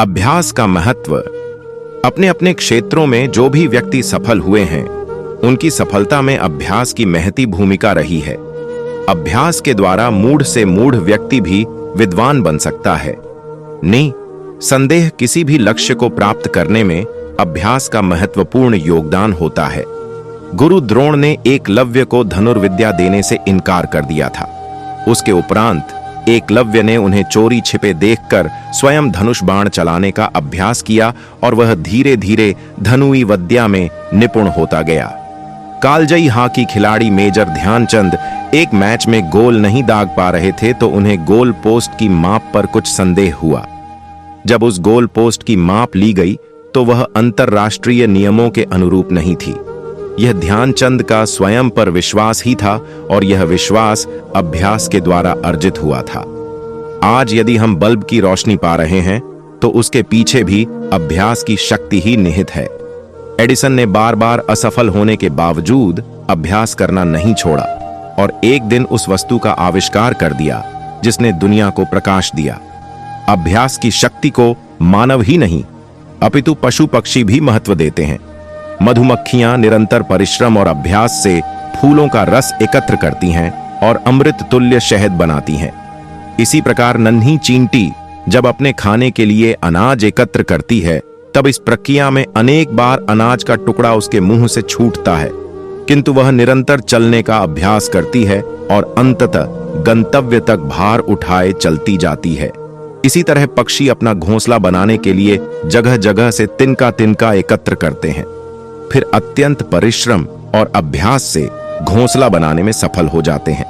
अभ्यास का महत्व। अपने अपने क्षेत्रों में जो भी व्यक्ति सफल हुए हैं, उनकी सफलता में अभ्यास की महती भूमिका रही है। अभ्यास के द्वारा मूढ़ से मूढ़ व्यक्ति भी विद्वान बन सकता है। नहीं संदेह, किसी भी लक्ष्य को प्राप्त करने में अभ्यास का महत्वपूर्ण योगदान होता है। गुरु द्रोण ने एकलव्य को धनुर्विद्या देने से इनकार कर दिया था। उसके उपरांत एकलव्य ने उन्हें चोरी छिपे देखकर स्वयं धनुष बाण चलाने का अभ्यास किया और वह धीरे धीरे धनुई विद्या में निपुण होता गया। कालजयी हॉकी खिलाड़ी मेजर ध्यानचंद एक मैच में गोल नहीं दाग पा रहे थे तो उन्हें गोल पोस्ट की माप पर कुछ संदेह हुआ। जब उस गोल पोस्ट की माप ली गई तो वह अंतरराष्ट्रीय नियमों के अनुरूप नहीं थी। यह ध्यानचंद का स्वयं पर विश्वास ही था और यह विश्वास अभ्यास के द्वारा अर्जित हुआ था। आज यदि हम बल्ब की रोशनी पा रहे हैं तो उसके पीछे भी अभ्यास की शक्ति ही निहित है। एडिसन ने बार बार असफल होने के बावजूद अभ्यास करना नहीं छोड़ा और एक दिन उस वस्तु का आविष्कार कर दिया जिसने दुनिया को प्रकाश दिया। अभ्यास की शक्ति को मानव ही नहीं अपितु पशु पक्षी भी महत्व देते हैं। मधुमक्खियां निरंतर परिश्रम और अभ्यास से फूलों का रस एकत्र करती हैं और अमृत तुल्य शहद बनाती हैं। इसी प्रकार नन्ही चींटी जब अपने खाने के लिए अनाज एकत्र करती है तब इस प्रक्रिया में अनेक बार अनाज का टुकड़ा उसके मुंह से छूटता है, किंतु वह निरंतर चलने का अभ्यास करती है और अंततः गंतव्य तक भार उठाए चलती जाती है। इसी तरह पक्षी अपना घोंसला बनाने के लिए जगह जगह से तिनका तिनका एकत्र करते हैं, फिर अत्यंत परिश्रम और अभ्यास से घोंसला बनाने में सफल हो जाते हैं।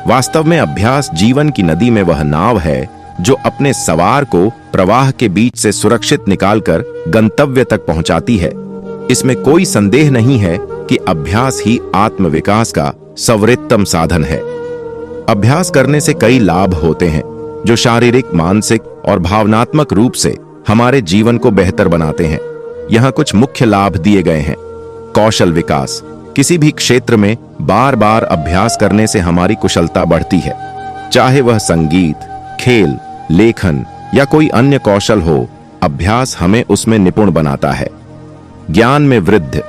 वास्तव में अभ्यास जीवन की नदी में वह नाव है जो अपने सवार को प्रवाह के बीच से सुरक्षित निकालकर गंतव्य तक पहुंचाती है। इसमें कोई संदेह नहीं है कि अभ्यास ही आत्मविकास का सर्वोत्तम साधन है। अभ्यास करने से कई लाभ होते हैं जो शारीरिक, मानसिक और भावनात्मक रूप से हमारे जीवन को बेहतर बनाते हैं। यहाँ कुछ मुख्य लाभ दिए गए हैं। कौशल विकास। किसी भी क्षेत्र में बार बार अभ्यास करने से हमारी कुशलता बढ़ती है, चाहे वह संगीत, खेल, लेखन या कोई अन्य कौशल हो। अभ्यास हमें उसमें निपुण बनाता है। ज्ञान में वृद्धि।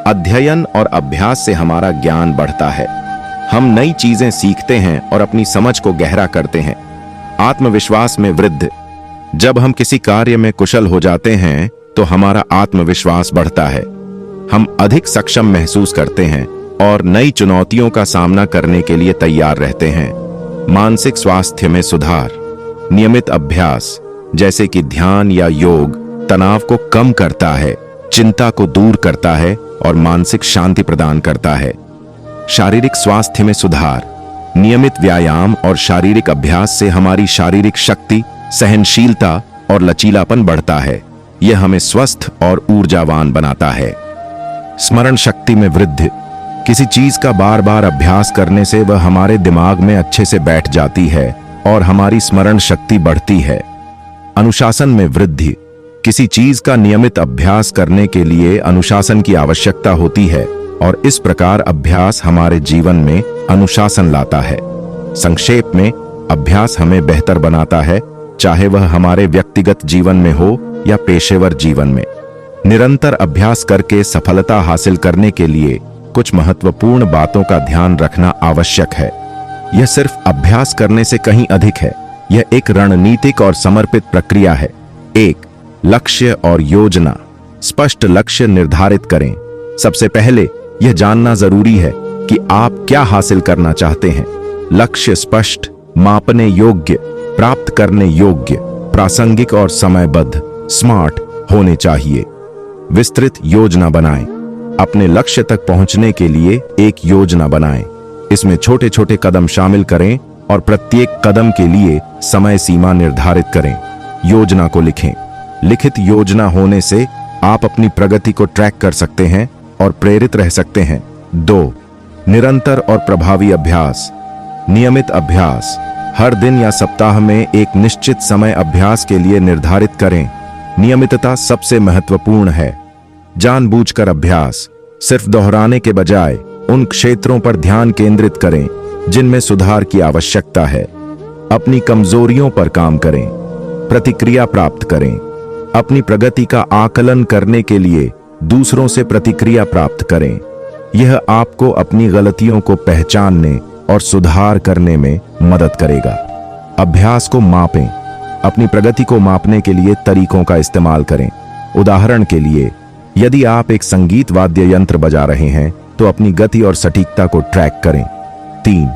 अध्ययन और अभ्यास से हमारा ज्ञान बढ़ता है। हम नई चीजें सीखते हैं और अपनी समझ को गहरा करते हैं। आत्मविश्वास में वृद्धि। जब हम किसी कार्य में कुशल हो जाते हैं तो हमारा आत्मविश्वास बढ़ता है। हम अधिक सक्षम महसूस करते हैं और नई चुनौतियों का सामना करने के लिए तैयार रहते हैं। मानसिक स्वास्थ्य में सुधार। नियमित अभ्यास जैसे कि ध्यान या योग तनाव को कम करता है, चिंता को दूर करता है और मानसिक शांति प्रदान करता है। शारीरिक स्वास्थ्य में सुधार। नियमित व्यायाम और शारीरिक अभ्यास से हमारी शारीरिक शक्ति, सहनशीलता और लचीलापन बढ़ता है। यह हमें स्वस्थ और ऊर्जावान बनाता है। स्मरण शक्ति में वृद्धि। किसी चीज का बार बार अभ्यास करने से वह हमारे दिमाग में अच्छे से बैठ जाती है और हमारी स्मरण शक्ति बढ़ती है। अनुशासन में वृद्धि। किसी चीज का नियमित अभ्यास करने के लिए अनुशासन की आवश्यकता होती है और इस प्रकार अभ्यास हमारे जीवन में अनुशासन लाता है। संक्षेप में, अभ्यास हमें बेहतर बनाता है, चाहे वह हमारे व्यक्तिगत जीवन में हो या पेशेवर जीवन में। निरंतर अभ्यास करके सफलता हासिल करने के लिए कुछ महत्वपूर्ण बातों का ध्यान रखना आवश्यक है। यह सिर्फ अभ्यास करने से कहीं अधिक है। यह एक रणनीतिक और समर्पित प्रक्रिया है। 1. लक्ष्य और योजना। स्पष्ट लक्ष्य निर्धारित करें। सबसे पहले यह जानना जरूरी है कि आप क्या हासिल करना चाहते हैं। लक्ष्य स्पष्ट, मापने योग्य, प्राप्त करने योग्य, प्रासंगिक और समयबद्ध, स्मार्ट होने चाहिए। विस्तृत योजना बनाएं। अपने लक्ष्य तक पहुंचने के लिए एक योजना बनाएं। इसमें छोटे छोटे कदम शामिल करें और प्रत्येक कदम के लिए समय सीमा निर्धारित करें। योजना को लिखें। लिखित योजना होने से आप अपनी प्रगति को ट्रैक कर सकते हैं और प्रेरित रह सकते हैं। 2. निरंतर और प्रभावी अभ्यास। नियमित अभ्यास। हर दिन या सप्ताह में एक निश्चित समय अभ्यास के लिए निर्धारित करें। नियमितता सबसे महत्वपूर्ण है। जानबूझकर अभ्यास। सिर्फ दोहराने के बजाय उन क्षेत्रों पर ध्यान केंद्रित करें जिनमें सुधार की आवश्यकता है। अपनी कमजोरियों पर काम करें। प्रतिक्रिया प्राप्त करें। अपनी प्रगति का आकलन करने के लिए दूसरों से प्रतिक्रिया प्राप्त करें। यह आपको अपनी गलतियों को पहचानने और सुधार करने में मदद करेगा। अभ्यास को मापें। अपनी प्रगति को मापने के लिए तरीकों का इस्तेमाल करें। उदाहरण के लिए, यदि आप एक संगीत वाद्य यंत्र बजा रहे हैं तो अपनी गति और सटीकता को ट्रैक करें। 3.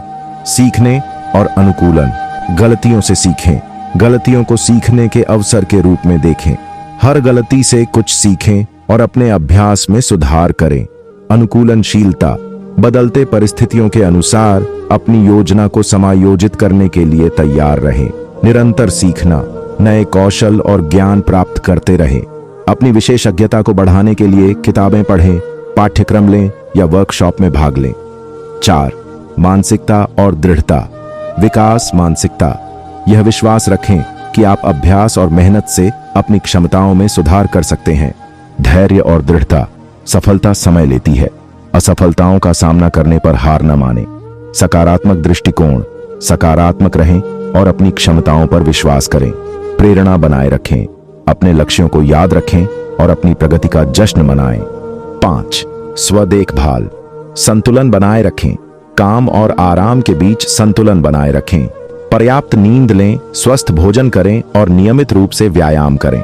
सीखने और अनुकूलन। गलतियों से सीखें। गलतियों को सीखने के अवसर के रूप में देखें। हर गलती से कुछ सीखें और अपने अभ्यास में सुधार करें। अनुकूलनशीलता। बदलते परिस्थितियों के अनुसार अपनी योजना को समायोजित करने के लिए तैयार रहें। निरंतर सीखना। नए कौशल और ज्ञान प्राप्त करते रहें। अपनी विशेषज्ञता को बढ़ाने के लिए किताबें पढ़ें, पाठ्यक्रम लें या वर्कशॉप में भाग लें। 4. मानसिकता और दृढ़ता। विकास मानसिकता। यह विश्वास रखें कि आप अभ्यास और मेहनत से अपनी क्षमताओं में सुधार कर सकते हैं। धैर्य और दृढ़ता। सफलता समय लेती है। असफलताओं का सामना करने पर हार न मानें। सकारात्मक दृष्टिकोण। सकारात्मक रहें और अपनी क्षमताओं पर विश्वास करें। प्रेरणा बनाए रखें। अपने लक्ष्यों को याद रखें और अपनी प्रगति का जश्न मनाएं। 5. स्वदेखभाल। संतुलन बनाए रखें। काम और आराम के बीच संतुलन बनाए रखें। पर्याप्त नींद लें, स्वस्थ भोजन करें और नियमित रूप से व्यायाम करें।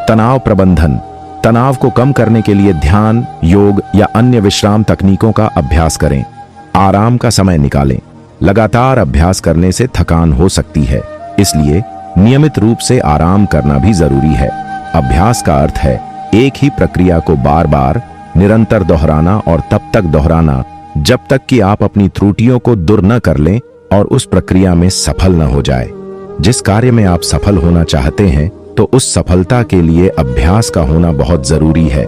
तनाव प्रबंधन। तनाव को कम करने के लिए ध्यान, योग या अन्य विश्राम तकनीकों का अभ्यास करें। आराम का समय निकालें। लगातार अभ्यास करने से थकान हो सकती है, इसलिए नियमित रूप से आराम करना भी जरूरी है। अभ्यास का अर्थ है एक ही प्रक्रिया को बार बार निरंतर दोहराना और तब तक दोहराना जब तक कि आप अपनी त्रुटियों को दूर न कर लें और उस प्रक्रिया में सफल न हो जाए। जिस कार्य में आप सफल होना चाहते हैं तो उस सफलता के लिए अभ्यास का होना बहुत जरूरी है।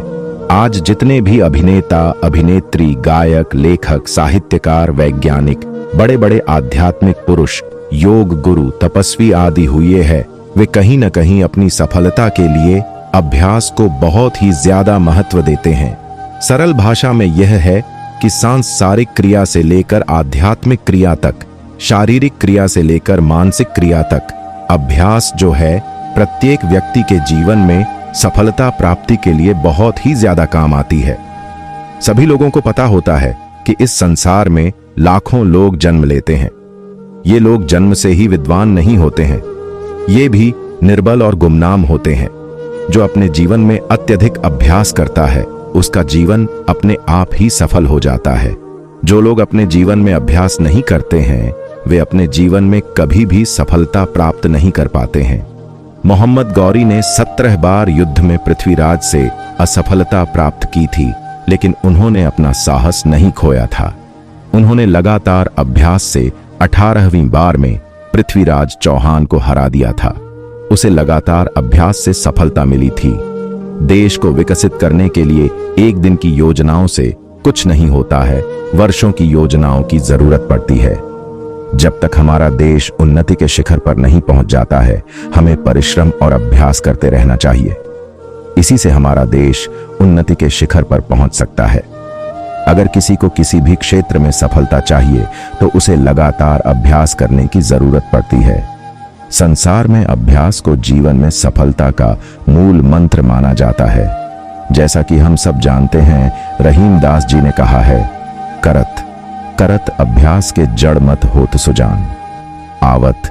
आज जितने भी अभिनेता, अभिनेत्री, गायक, लेखक, साहित्यकार, वैज्ञानिक, बड़े बड़े आध्यात्मिक पुरुष, योग गुरु, तपस्वी आदि हुए हैं, वे कहीं न कहीं अपनी सफलता के लिए अभ्यास को बहुत ही ज्यादा महत्व देते हैं। सरल भाषा में यह है कि सांसारिक क्रिया से लेकर आध्यात्मिक क्रिया तक, शारीरिक क्रिया से लेकर मानसिक क्रिया तक, अभ्यास जो है प्रत्येक व्यक्ति के जीवन में सफलता प्राप्ति के लिए बहुत ही ज्यादा काम आती है। सभी लोगों को पता होता है कि इस संसार में लाखों लोग जन्म लेते हैं। ये लोग जन्म से ही विद्वान नहीं होते हैं, ये भी निर्बल और गुमनाम होते हैं। जो अपने जीवन में अत्यधिक अभ्यास करता है उसका जीवन अपने आप ही सफल हो जाता है। जो लोग अपने जीवन में अभ्यास नहीं करते हैं वे अपने जीवन में कभी भी सफलता प्राप्त नहीं कर पाते हैं। मोहम्मद गौरी ने 17 बार युद्ध में पृथ्वीराज से असफलता प्राप्त की थी, लेकिन उन्होंने अपना साहस नहीं खोया था। उन्होंने लगातार अभ्यास से 18वीं बार में पृथ्वीराज चौहान को हरा दिया था। उसे लगातार अभ्यास से सफलता मिली थी। देश को विकसित करने के लिए एक दिन की योजनाओं से कुछ नहीं होता है, वर्षों की योजनाओं की जरूरत पड़ती है। जब तक हमारा देश उन्नति के शिखर पर नहीं पहुंच जाता है, हमें परिश्रम और अभ्यास करते रहना चाहिए। इसी से हमारा देश उन्नति के शिखर पर पहुंच सकता है। अगर किसी को किसी भी क्षेत्र में सफलता चाहिए तो उसे लगातार अभ्यास करने की जरूरत पड़ती है। संसार में अभ्यास को जीवन में सफलता का मूल मंत्र माना जाता है। जैसा कि हम सब जानते हैं, रहीम दास जी ने कहा है, करत करत अभ्यास के जड़ मत होत सुजान, आवत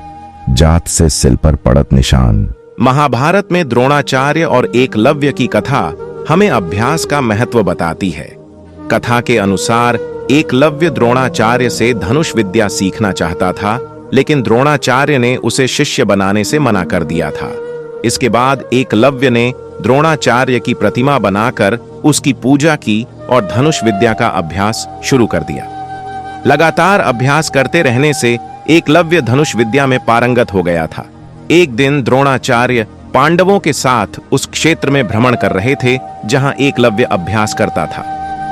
जात से सिल पर पड़त निशान। महाभारत में द्रोणाचार्य और एकलव्य की कथा हमें अभ्यास का महत्व बताती है। कथा के अनुसार एकलव्य द्रोणाचार्य से धनुष विद्या सीखना चाहता था, लेकिन द्रोणाचार्य ने उसे शिष्य बनाने से मना कर दिया था। इसके बाद एकलव्य ने द्रोणाचार्य की प्रतिमा बनाकर उसकी पूजा की और धनुष विद्या का अभ्यास शुरू कर दिया। लगातार अभ्यास करते रहने से एकलव्य धनुष विद्या में पारंगत हो गया था। एक दिन द्रोणाचार्य पांडवों के साथ उस क्षेत्र में भ्रमण कर रहे थे जहां एकलव्य अभ्यास करता था।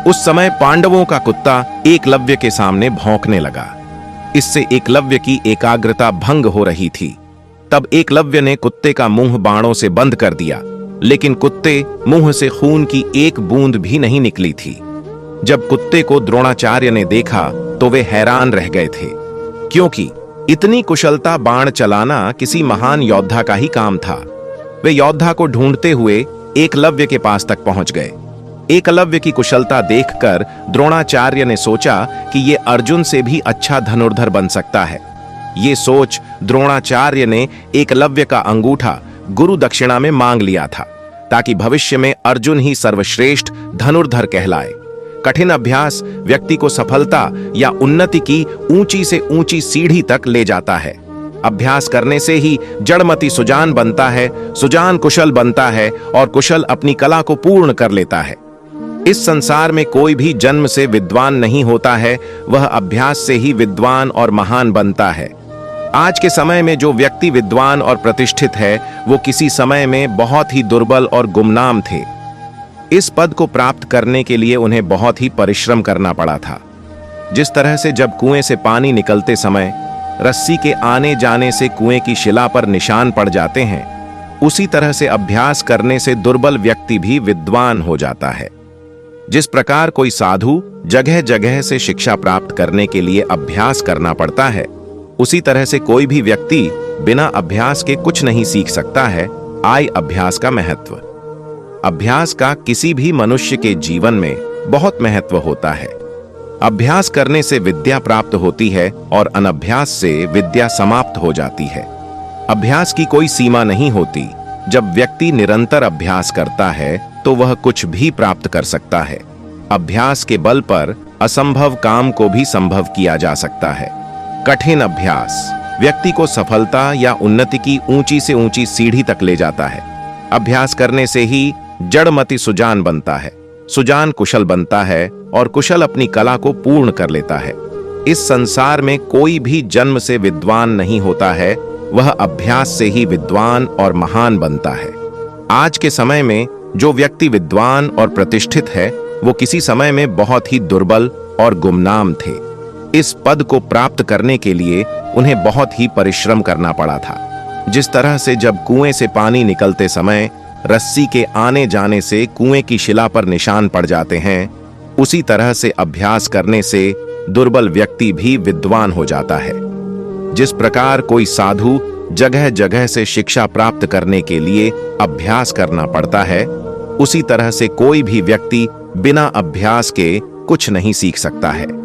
उस समय पांडवों का कुत्ता एकलव्य के सामने भौंकने लगा। इससे एकलव्य की एकाग्रता भंग हो रही थी। तब एकलव्य ने कुत्ते का मुंह बाणों से बंद कर दिया, लेकिन कुत्ते मुंह से खून की एक बूंद भी नहीं निकली थी। जब कुत्ते को द्रोणाचार्य ने देखा तो वे हैरान रह गए थे, क्योंकि इतनी कुशलता बाण चलाना किसी महान योद्धा का ही काम था। वे योद्धा को ढूंढते हुए एकलव्य के पास तक पहुंच गए। एकलव्य की कुशलता देखकर द्रोणाचार्य ने सोचा कि ये अर्जुन से भी अच्छा धनुर्धर बन सकता है। ये सोच द्रोणाचार्य ने एकलव्य का अंगूठा गुरु दक्षिणा में मांग लिया था, ताकि भविष्य में अर्जुन ही सर्वश्रेष्ठ धनुर्धर कहलाए। कठिन अभ्यास व्यक्ति को सफलता या उन्नति की ऊंची से ऊंची सीढ़ी तक ले जाता है। अभ्यास करने से ही जड़मति सुजान बनता है, सुजान कुशल बनता है और कुशल अपनी कला को पूर्ण कर लेता है। इस संसार में कोई भी जन्म से विद्वान नहीं होता है, वह अभ्यास से ही विद्वान और महान बनता है। आज के समय में जो व्यक्ति विद्वान और प्रतिष्ठित है, वो किसी समय में बहुत ही दुर्बल और गुमनाम थे। इस पद को प्राप्त करने के लिए उन्हें बहुत ही परिश्रम करना पड़ा था। जिस तरह से जब कुएं से पानी निकलते समय रस्सी के आने जाने से कुएं की शिला पर निशान पड़ जाते हैं, उसी तरह से अभ्यास करने से दुर्बल व्यक्ति भी विद्वान हो जाता है। जिस प्रकार कोई साधु जगह जगह से शिक्षा प्राप्त करने के लिए अभ्यास करना पड़ता है, उसी तरह से कोई भी व्यक्ति बिना अभ्यास के कुछ नहीं सीख सकता है। आय अभ्यास का महत्व। अभ्यास का किसी भी मनुष्य के जीवन में बहुत महत्व होता है। अभ्यास करने से विद्या प्राप्त होती है और अनभ्यास से विद्या समाप्त हो जाती है। अभ्यास की कोई सीमा नहीं होती। जब व्यक्ति निरंतर अभ्यास करता है तो वह कुछ भी प्राप्त कर सकता है। अभ्यास के बल पर असंभव काम को भी संभव किया जा सकता है। कठिन अभ्यास व्यक्ति को सफलता या उन्नति की ऊंची से ऊंची सीढ़ी तक ले जाता है। अभ्यास करने से ही जड़मति सुजान बनता है, सुजान कुशल बनता है और कुशल अपनी कला को पूर्ण कर लेता है। इस संसार में कोई भी जन्म से विद्वान नहीं होता है, वह अभ्यास से ही विद्वान और महान बनता है। आज के समय में जो व्यक्ति विद्वान और प्रतिष्ठित है, वो किसी समय में बहुत ही दुर्बल और गुमनाम थे। इस पद को प्राप्त करने के लिए उन्हें बहुत ही परिश्रम करना पड़ा था। जिस तरह से जब कुएं से पानी निकलते समय रस्सी के आने जाने से कुएं की शिला पर निशान पड़ जाते हैं, उसी तरह से अभ्यास करने से दुर्बल व्यक्ति भी विद्वान हो जाता है। जिस प्रकार कोई साधु जगह जगह से शिक्षा प्राप्त करने के लिए अभ्यास करना पड़ता है, उसी तरह से कोई भी व्यक्ति बिना अभ्यास के कुछ नहीं सीख सकता है।